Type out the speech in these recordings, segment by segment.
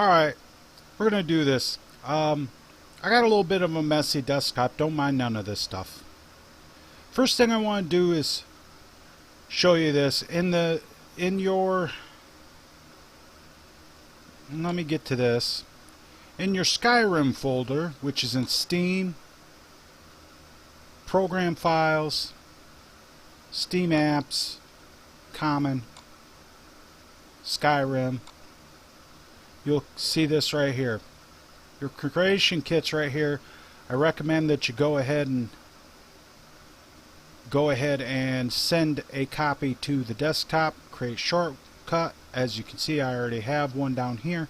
Alright, we're going to do this. I got a little bit of a messy desktop. Don't mind none of this stuff. First thing I want to do is show you this. Let me get to this. In your Skyrim folder, which is in Steam, Program Files, Steam Apps, Common, Skyrim, you'll see this right here. Your creation kit's right here. I recommend that you go ahead and send a copy to the desktop. Create shortcut. As you can see, I already have one down here.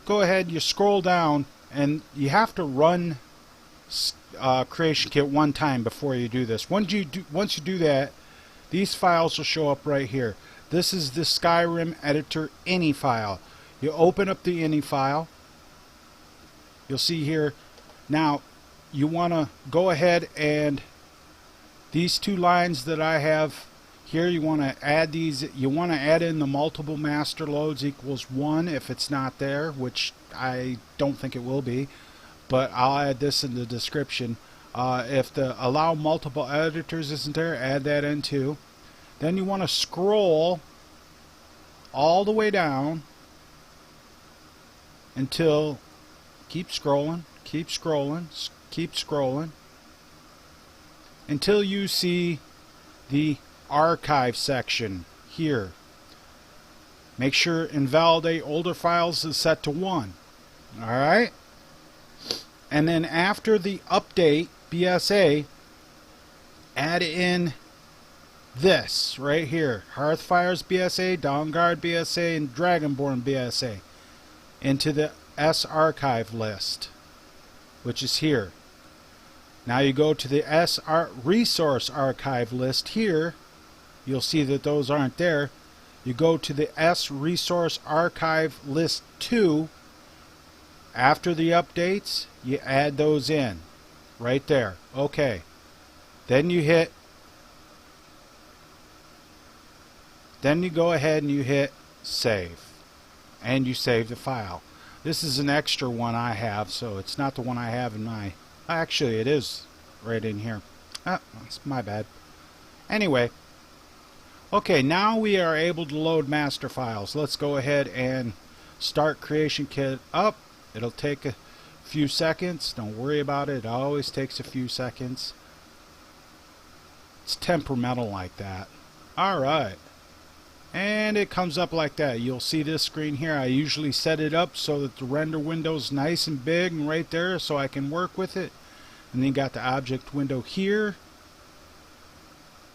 Go ahead, you scroll down, and you have to run Creation Kit one time before you do this. Once you do that, these files will show up right here. This is the SkryrimEditor.ini file. You open up the ini file. You'll see here. Now, you want to go ahead and these two lines that I have here, you want to add these. You want to add in the multiple master loads equals 1 if it's not there, which I don't think it will be, but I'll add this in the description. If the allow multiple editors isn't there, add that in too. Then you want to scroll all the way down until, keep scrolling, keep scrolling, keep scrolling, until you see the archive section here. Make sure invalidate older files is set to 1. Alright? And then after the Update.bsa, add in this right here, Hearthfires.bsa, Dawnguard.bsa, and Dragonborn.bsa into the SRisourceArchiveList, which is here. Now you go to the SResourceArchiveList here. You'll see that those aren't there. You go to the SResourceArchiveList 2. After the updates, you add those in right there. Okay. Then you go ahead and you hit save, and you save the file. This is an extra one I have, so it's not the one I have in my, actually it is right in here. That's my bad. Anyway, okay, now we are able to load master files. Let's go ahead and start Creation Kit up. It'll take a few seconds. Don't worry about it. It always takes a few seconds. It's temperamental like that. Alright. And it comes up like that. You'll see this screen here. I usually set it up so that the render window's nice and big and right there so I can work with it. And then you got the object window here,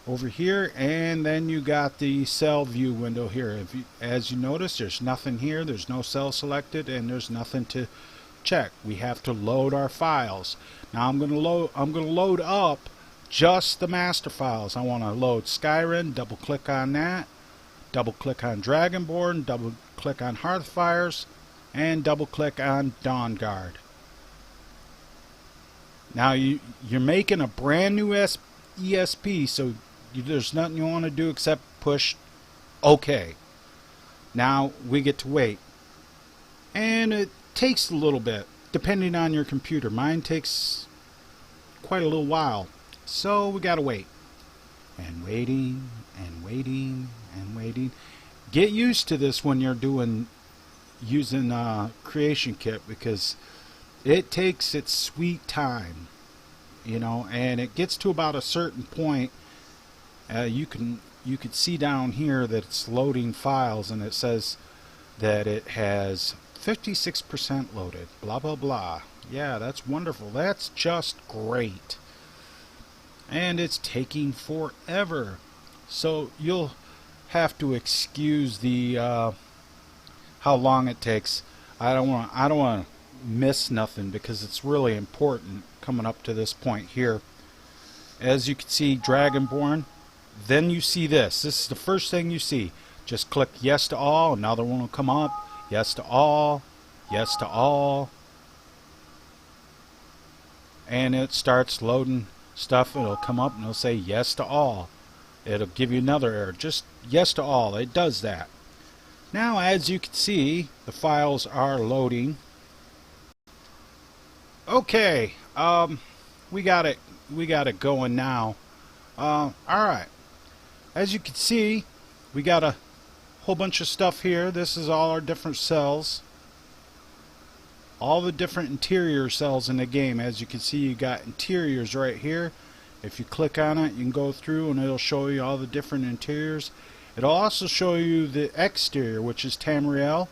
over here, and then you got the cell view window here. As you notice, there's nothing here. There's no cell selected, and there's nothing to check. We have to load our files. Now I'm going to load up just the master files. I want to load Skyrim. Double click on that. Double click on Dragonborn, double click on Hearthfires, and double click on Dawnguard. Now you're making a brand new ESP, so there's nothing you want to do except push OK. Now we get to wait. And it takes a little bit, depending on your computer. Mine takes quite a little while, so we gotta wait. And waiting, and waiting, and waiting. Get used to this when you're using Creation Kit, because it takes its sweet time, you know, and it gets to about a certain point. You can see down here that it's loading files, and it says that it has 56% loaded. Blah blah blah. Yeah, that's wonderful. That's just great. And it's taking forever. So you'll have to excuse the how long it takes. I don't want to miss nothing, because it's really important coming up to this point here. As you can see, Dragonborn. Then you see this. This is the first thing you see. Just click yes to all. Another one will come up. Yes to all. Yes to all. And it starts loading stuff. It'll come up and it'll say yes to all. It'll give you another error. Just yes to all. It does that. Now, as you can see, the files are loading. Okay, we got it going now. All right. As you can see, we got a whole bunch of stuff here. This is all our different cells. All the different interior cells in the game. As you can see, you got interiors right here. If you click on it, you can go through and it'll show you all the different interiors. It'll also show you the exterior, which is Tamriel.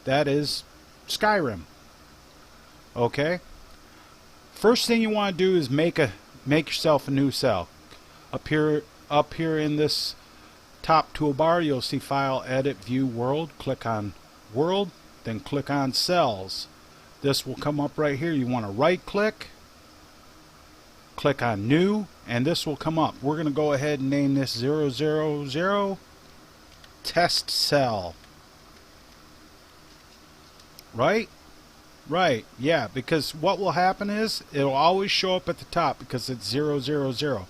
That is Skyrim. Okay. First thing you want to do is make yourself a new cell. Up here in this top toolbar, you'll see File, Edit, View, World. Click on World, then click on Cells. This will come up right here. You want to right click, click on New, and this will come up. We're going to go ahead and name this 000 Test Cell. Right? Right, yeah, because what will happen is it'll always show up at the top because it's 000.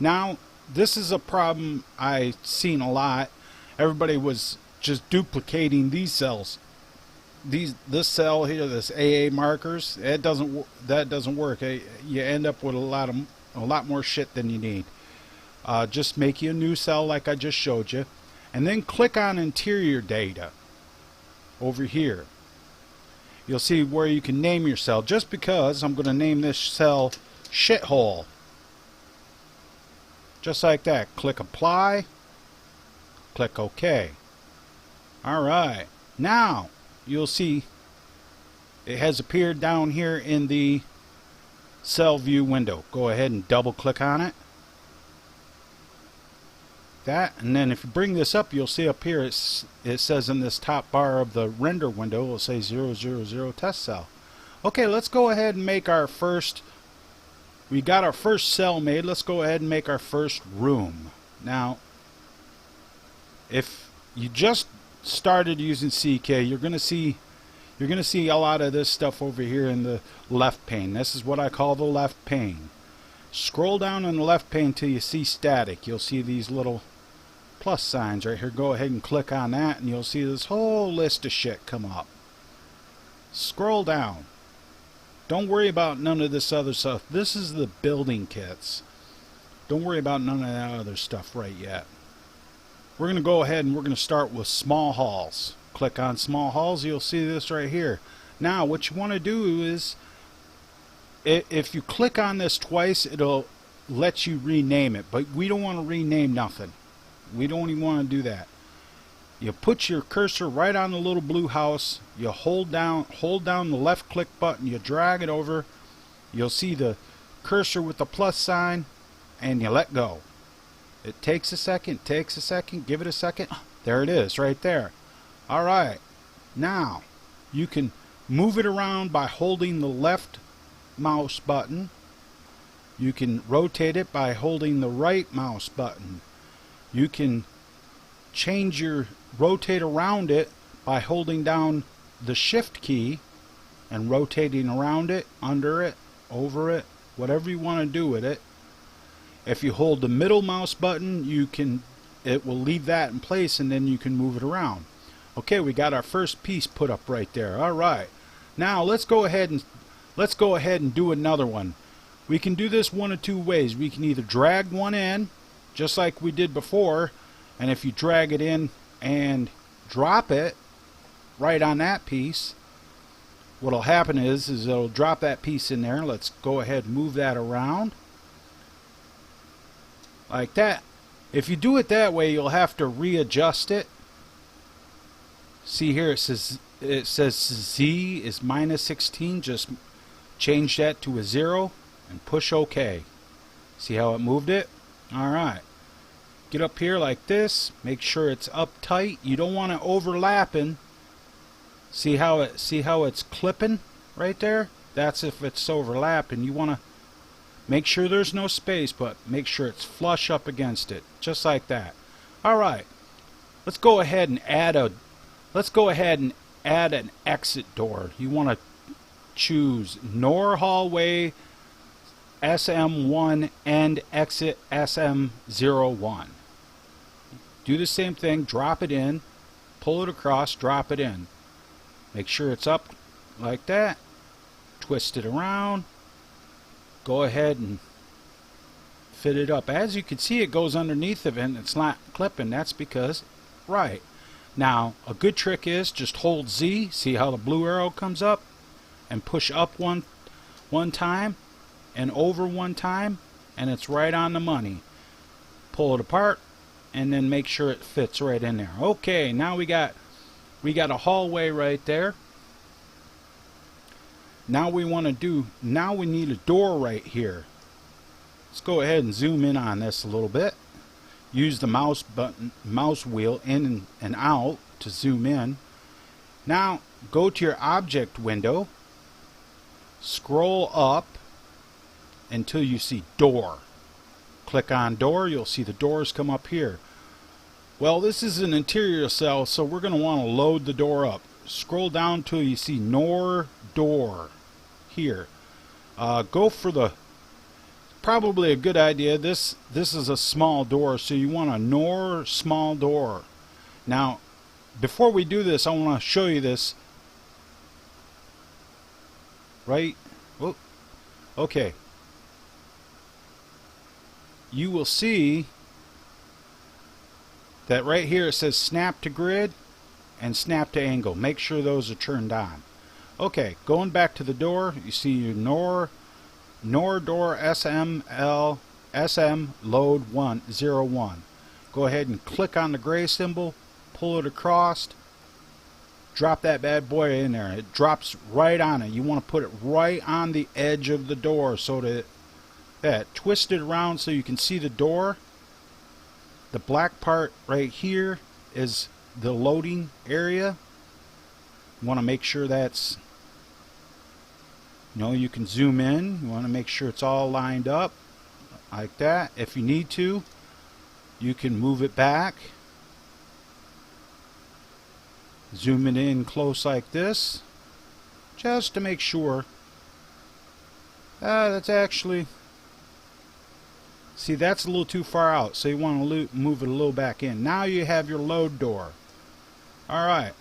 Now, this is a problem I've seen a lot. Everybody was just duplicating these cells. This cell here, this AA markers, that doesn't work. You end up with a lot more shit than you need. Just make you a new cell like I just showed you, and then click on interior data over here. You'll see where you can name your cell. Just because I'm going to name this cell shithole. Just like that. Click apply. Click OK. Alright. Now you'll see it has appeared down here in the cell view window. Go ahead and double click on it. That, and then if you bring this up, you'll see up here it says in this top bar of the render window, it'll say 000 test cell. Okay, let's go ahead and make our first. We got our first cell made. Let's go ahead and make our first room. Now, if you just started using CK, you're gonna see a lot of this stuff over here in the left pane. This is what I call the left pane. Scroll down in the left pane till you see static. You'll see these little plus signs right here. Go ahead and click on that and you'll see this whole list of shit come up. Scroll down. Don't worry about none of this other stuff. This is the building kits. Don't worry about none of that other stuff right yet. We're going to go ahead and we're going to start with small halls. Click on small halls. You'll see this right here. Now what you want to do is, if you click on this twice, it'll let you rename it, but we don't want to rename nothing. We don't even want to do that. You put your cursor right on the little blue house, you hold down the left click button, you drag it over, you'll see the cursor with the plus sign, and you let go. It takes a second, give it a second. There it is, right there. Alright, now you can move it around by holding the left mouse button. You can rotate it by holding the right mouse button. You can rotate around it by holding down the shift key and rotating around it, under it, over it, whatever you want to do with it. If you hold the middle mouse button, it will leave that in place and then you can move it around. Okay, we got our first piece put up right there. Alright. Now let's go ahead and do another one. We can do this one of two ways. We can either drag one in, just like we did before, and if you drag it in and drop it right on that piece, what'll happen is it'll drop that piece in there. Let's go ahead and move that around like that. If you do it that way, you'll have to readjust it. See here, it says Z is -16. Just change that to a 0 and push OK. See how it moved it? Alright. Get up here like this. Make sure it's up tight. You don't want it overlapping. See how it's clipping right there? That's if it's overlapping. You want to make sure there's no space, but make sure it's flush up against it. Just like that. Alright. Let's go ahead and add an exit door. You want to choose Nor Hallway SM1 and Exit SM01. Do the same thing, drop it in, pull it across, drop it in. Make sure it's up like that. Twist it around. Go ahead and fit it up. As you can see, it goes underneath of it and it's not clipping. That's because, right. Now, a good trick is just hold Z. See how the blue arrow comes up? And push up one time and over one time, and it's right on the money. Pull it apart and then make sure it fits right in there. Okay, now we got a hallway right there. Now we need a door right here. Let's go ahead and zoom in on this a little bit. Use the mouse wheel in and out to zoom in. Now go to your object window, scroll up until you see door. Click on door, you'll see the doors come up here. Well, this is an interior cell, so we're going to want to load the door up. Scroll down till you see NOR door here. Go for the, probably a good idea, this is a small door, so you want a NOR small door. Now, before we do this, I want to show you this. Right? Oh, okay. You will see that right here it says snap to grid and snap to angle. Make sure those are turned on. Okay, going back to the door, you see your NOR door SM load 101. Go ahead and click on the gray symbol, pull it across, drop that bad boy in there. It drops right on it. You want to put it right on the edge of the door so that twist it around so you can see the door. The black part right here is the loading area. You want to make sure that's, you can zoom in. You want to make sure it's all lined up like that. If you need to, you can move it back. Zoom it in close like this, just to make sure. That's actually, see, that's a little too far out, so you want to move it a little back in. Now you have your load door. Alright,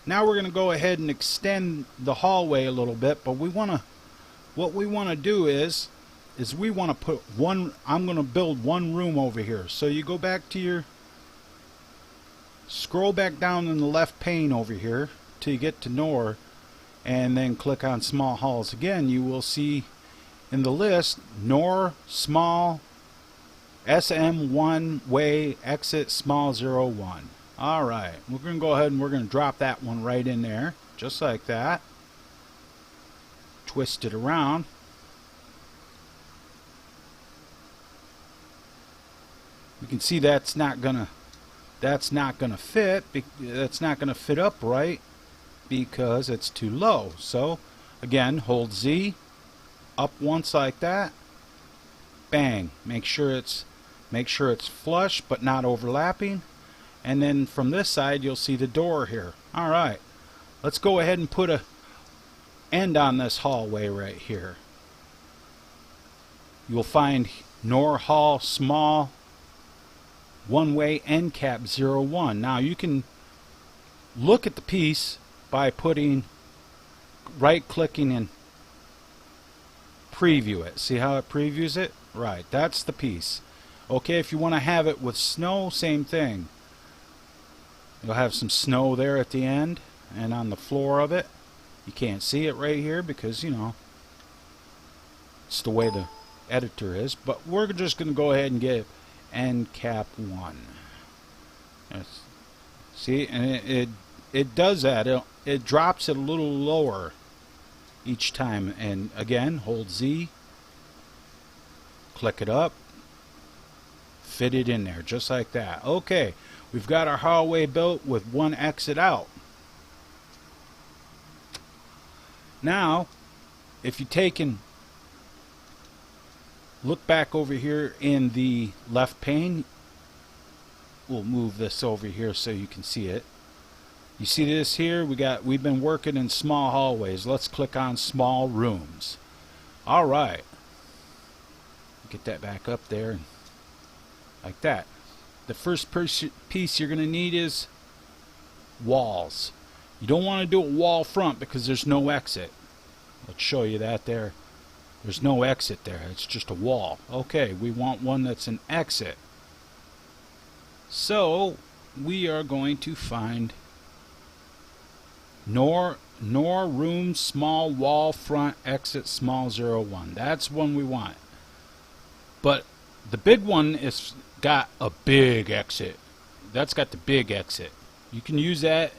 now we're going to go ahead and extend the hallway a little bit, but what we want to do is we want to put I'm going to build one room over here. So you go back to scroll back down in the left pane over here till you get to NOR, and then click on small halls again. You will see in the list NOR small SM1 way exit small 01. Alright, we're going to go ahead and we're going to drop that one right in there, just like that. Twist it around. You can see that's not gonna fit. That's not gonna fit up right because it's too low. So again, hold Z up once like that. Bang. Make sure it's flush but not overlapping. And then from this side you'll see the door here. Alright, let's go ahead and put a end on this hallway right here. You'll find NOR hall small one-way end cap 01. Now you can look at the piece by right-clicking and preview it. See how it previews it? Right, that's the piece. Okay, if you want to have it with snow, same thing. You'll have some snow there at the end and on the floor of it. You can't see it right here because, it's the way the editor is. But we're just going to go ahead and get end cap 1. See, and it does that. It drops it a little lower each time. And again, hold Z, click it up, fit it in there just like that. Okay, we've got our hallway built with one exit out. Now, if you take and look back over here in the left pane, we'll move this over here so you can see it. You see this here? We've been working in small hallways. Let's click on small rooms. All right. Get that back up there like that. The first piece you're going to need is walls. You don't want to do a wall front because there's no exit. Let's show you that there. There's no exit there. It's just a wall. Okay, we want one that's an exit. So we are going to find nor room small wall front exit small 01. That's one we want. But the big one is got a big exit. That's got the big exit. You can use that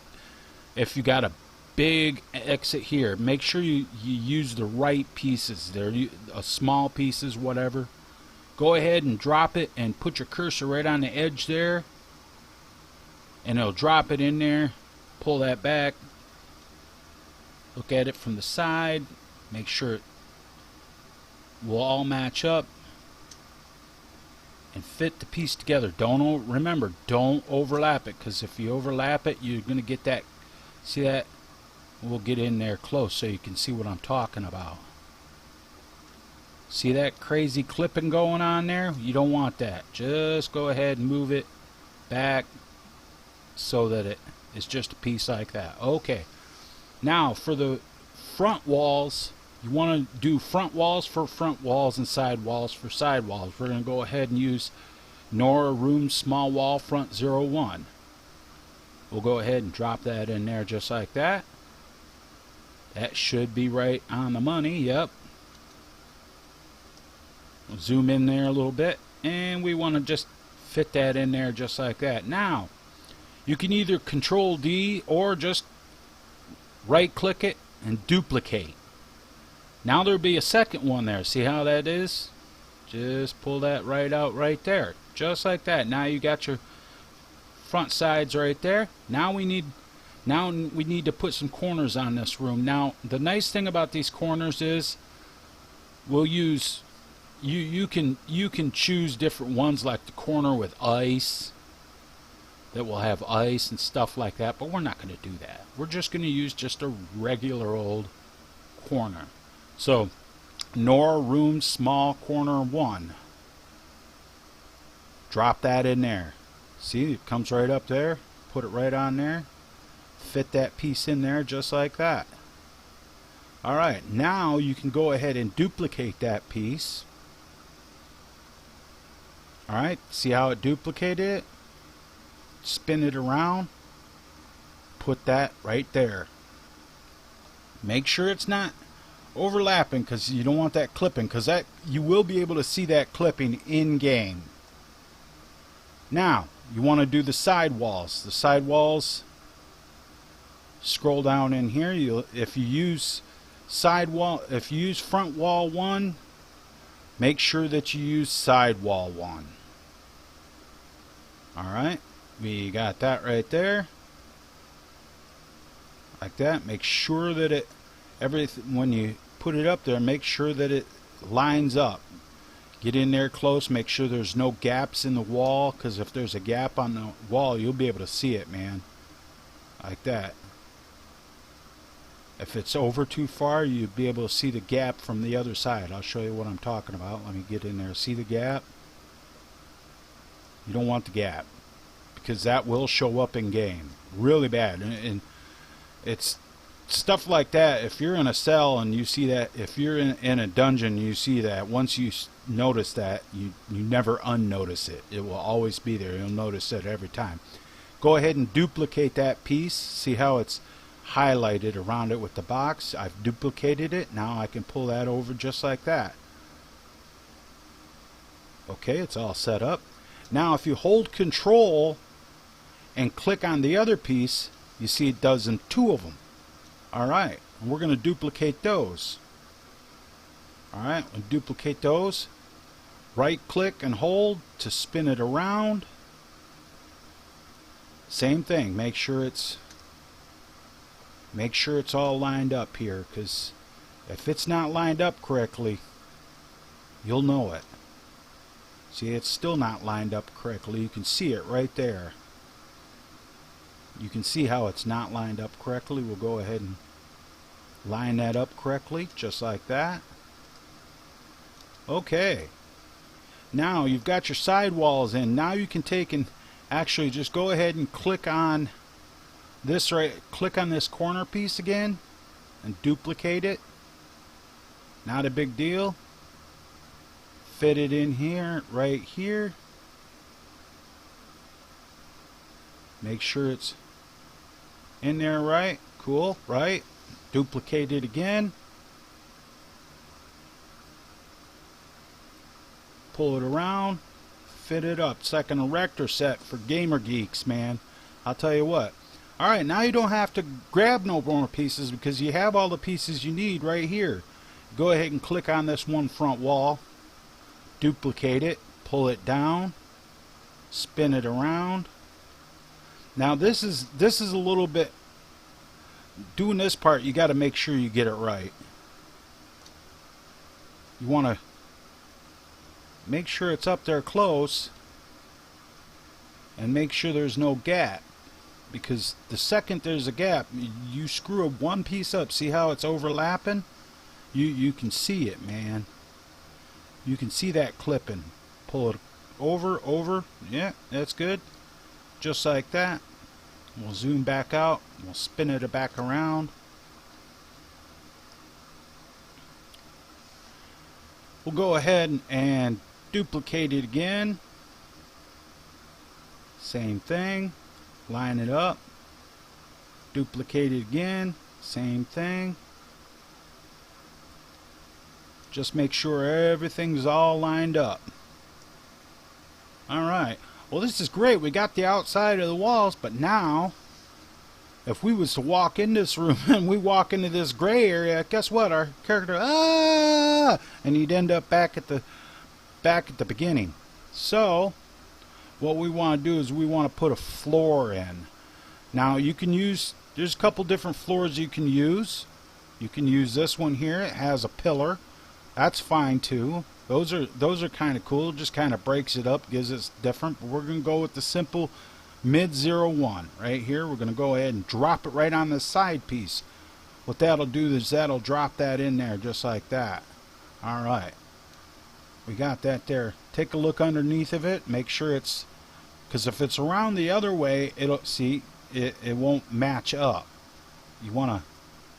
if you got a big exit here. Make sure you use the right pieces there, small pieces, whatever. Go ahead and drop it and put your cursor right on the edge there, and it'll drop it in there. Pull that back, look at it from the side, make sure it will all match up and fit the piece together. Remember, don't overlap it, because if you overlap it, you're going to get that. See that? We'll get in there close so you can see what I'm talking about. See that crazy clipping going on there? You don't want that. Just go ahead and move it back so that it is just a piece like that. Okay. Now for the front walls, you want to do front walls for front walls and side walls for side walls. We're going to go ahead and use nor room small wall front 01. We'll go ahead and drop that in there just like that. That should be right on the money. Yep. We'll zoom in there a little bit, and we want to just fit that in there just like that. Now you can either Control D or just right click it and duplicate. Now there'll be a second one there. See how that is? Just pull that right out right there, just like that. Now you got your front sides right there. Now we need to put some corners on this room. Now the nice thing about these corners is we'll use you can choose different ones, like the corner with ice, that will have ice and stuff like that, but we're not going to do that. We're just going to use just a regular old corner. So nor room small corner 1, drop that in there. See, it comes right up there. Put it right on there. Fit that piece in there just like that. Alright, now you can go ahead and duplicate that piece. Alright, see how it duplicated it? Spin it around. Put that right there. Make sure it's not overlapping, because you don't want that clipping, because that you will be able to see that clipping in game. Now you want to do the side walls. The side walls, scroll down in here. If you use front wall 1, make sure that you use side wall 1. Alright, we got that right there. Like that. Make sure that when you put it up there, make sure that it lines up. Get in there close, make sure there's no gaps in the wall, because if there's a gap on the wall, you'll be able to see it, man. Like that. If it's over too far, you'll be able to see the gap from the other side. I'll show you what I'm talking about. Let me get in there. See the gap? You don't want the gap, because that will show up in game really bad. And it's stuff like that. If you're in a cell and you see that, if you're in a dungeon, you see that, once you notice that, you never unnotice it. It will always be there. You'll notice it every time. Go ahead and duplicate that piece. See how it's highlighted around it with the box? I've duplicated it. Now I can pull that over just like that. Okay, it's all set up. Now if you hold Control and click on the other piece, you see it does in 2 of them. Alright, and we're going to duplicate those. Alright, we'll duplicate those. Right click and hold to spin it around. Same thing, make sure it's all lined up here, because if it's not lined up correctly, you'll know it. See, it's still not lined up correctly. You can see it right there. You can see how it's not lined up correctly. We'll go ahead and line that up correctly, just like that. Okay. Now you've got your side walls in. Now you can take and actually just go ahead and click on this right, click on this corner piece again and duplicate it. Not a big deal. Fit it in here, right here. Make sure it's in there right. Cool, right? Duplicate it again. Pull it around. Fit it up. It's like an erector set for gamer geeks, man. I'll tell you what. Alright, now you don't have to grab no more pieces because you have all the pieces you need right here. Go ahead and click on this one front wall. Duplicate it. Pull it down. Spin it around. Now this is a little bit, doing this part you got to make sure you get it right. You want to make sure it's up there close and make sure there's no gap, because the second there's a gap you screw one piece up. See how it's overlapping? You can see it, man. You can see that clipping. Pull it over. Yeah, that's good. Just like that. We'll zoom back out. We'll spin it back around. We'll go ahead and duplicate it again. Same thing. Line it up. Duplicate it again. Same thing. Just make sure everything's all lined up. Alright. Well, this is great. We got the outside of the walls, but now if we was to walk in this room and we walk into this gray area, guess what? Our character, and you'd end up back at the beginning. So what we want to do is we want to put a floor in. Now you can use, there's a couple different floors you can use. You can use this one here. It has a pillar. That's fine too. Those are kind of cool. Just kind of breaks it up, gives it different. But we're going to go with the simple mid 01 right here. We're going to go ahead and drop it right on the side piece. What that'll do is that'll drop that in there just like that. All right, we got that there. Take a look underneath of it. Make sure it's, because if it's around the other way, it'll see it won't match up. You want to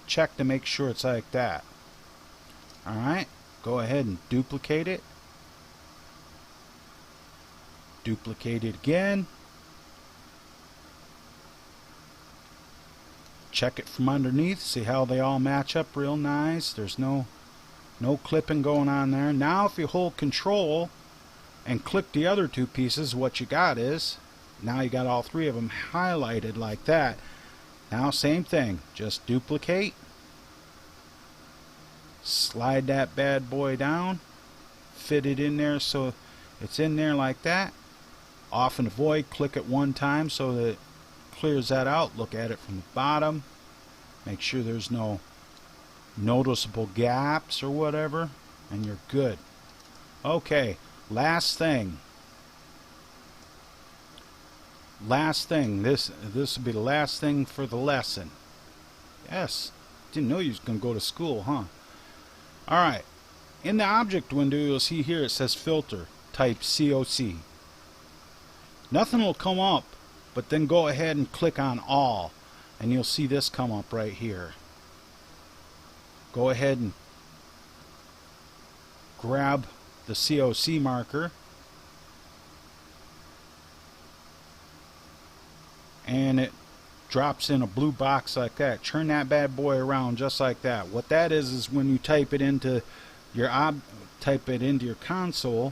check to make sure it's like that. All right. Go ahead and duplicate it. Duplicate it again. Check it from underneath. See how they all match up real nice. There's no clipping going on there. Now if you hold Control and click the other two pieces, what you got is, now you got all three of them highlighted like that. Now same thing. Just duplicate. Slide that bad boy down, fit it in there so it's in there like that. Off and avoid, click it one time so that it clears that out. Look at it from the bottom. Make sure there's no noticeable gaps or whatever, and you're good. Okay, last thing. This will be the last thing for the lesson. Yes, didn't know you was gonna go to school, huh? Alright, in the object window you'll see here it says filter, type COC. Nothing will come up, but then go ahead and click on all and you'll see this come up right here. Go ahead and grab the COC marker and it drops in a blue box like that. Turn that bad boy around just like that. What that is when you type it into your console.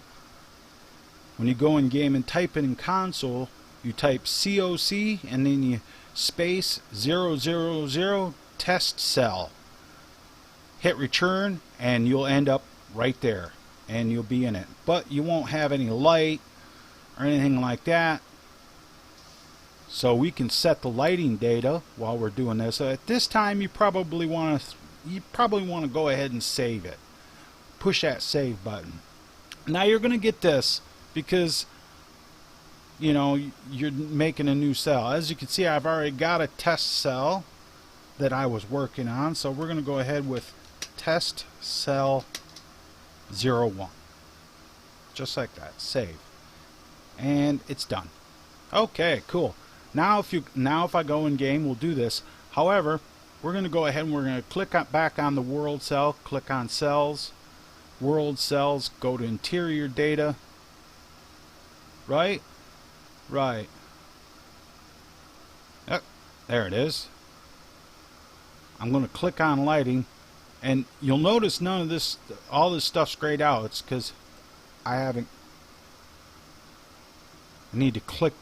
When you go in game and type it in console, you type COC and then you space 000 test cell. Hit return and you'll end up right there and you'll be in it. But you won't have any light or anything like that. So we can set the lighting data while we're doing this. At this time, you probably want to go ahead and save it. Push that save button. Now you're going to get this because you're making a new cell. As you can see, I've already got a test cell that I was working on. So we're going to go ahead with test cell 01. Just like that. Save. And it's done. Okay, cool. Now if I go in game, we'll do this. However, we're going to go ahead and we're going to click back on the world cell, click on cells, world cells, go to interior data. Right? Right. Yep, there it is. I'm going to click on lighting, and you'll notice none of this, all this stuff's grayed out. It's because I need to click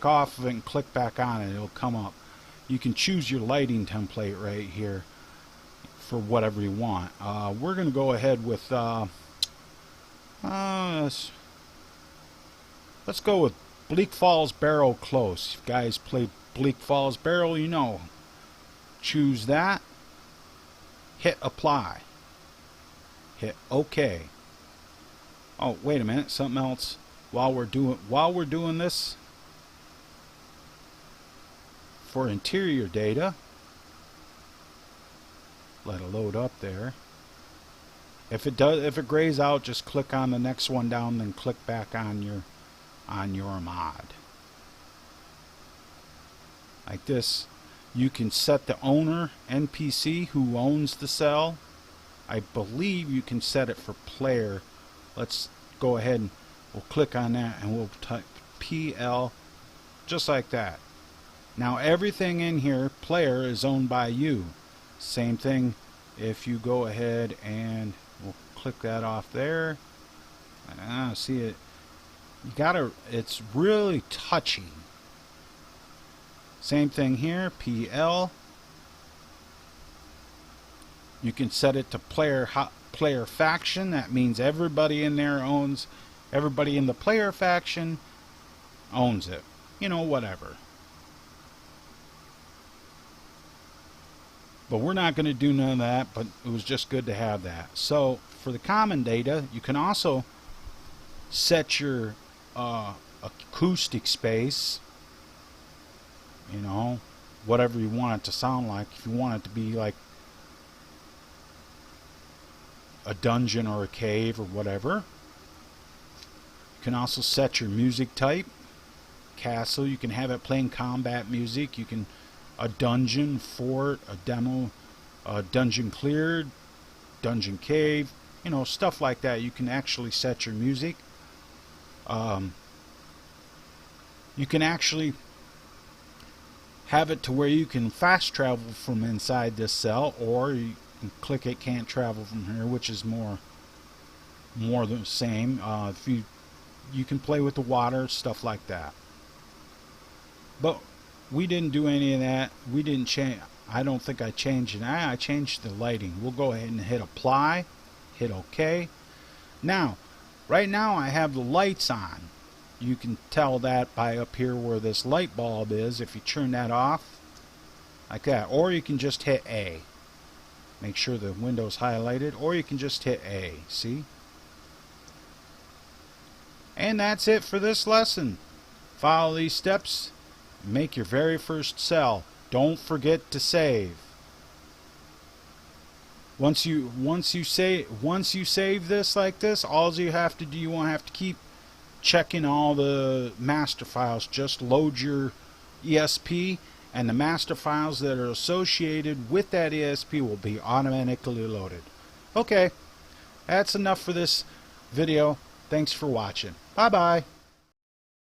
off of it and click back on it. It'll come up. You can choose your lighting template right here for whatever you want. We're going to go ahead with let's go with Bleak Falls Barrow Close. If you guys played Bleak Falls Barrow, you know. Choose that. Hit apply. Hit OK. Oh, wait a minute, something else. While we're doing this, for interior data, let it load up there. If it grays out, just click on the next one down, then click back on your mod. Like this. You can set the owner, NPC, who owns the cell. I believe you can set it for player. Let's go ahead and we'll click on that and we'll type PL just like that. Now everything in here, player, is owned by you. Same thing if you go ahead and we'll click that off there. See it. You gotta, it's really touchy. Same thing here, PL. You can set it to player faction. That means everybody in there owns, everybody in the player faction owns it. You know, whatever. But we're not going to do none of that, but it was just good to have that. So for the common data, you can also set your acoustic space, you know, whatever you want it to sound like. If you want it to be like a dungeon or a cave or whatever. You can also set your music type. Castle, you can have it playing combat music. You can a dungeon, fort, a demo, a dungeon cleared, dungeon cave, you know, stuff like that. You can actually set your music. You can actually have it to where you can fast travel from inside this cell, or you can click it can't travel from here, which is more the same. If you can play with the water, stuff like that. But we didn't do any of that. We didn't change. I don't think I changed it. I changed the lighting. We'll go ahead and hit apply, hit OK. Now, right now I have the lights on. You can tell that by up here where this light bulb is. If you turn that off like that, or you can just hit A. Make sure the window's highlighted, or you can just hit A. See? And that's it for this lesson. Follow these steps. Make your very first cell. Don't forget to save. Once you save this like this, all you have to do, you won't have to keep checking all the master files. Just load your ESP, and the master files that are associated with that ESP will be automatically loaded. Okay, that's enough for this video. Thanks for watching. Bye bye.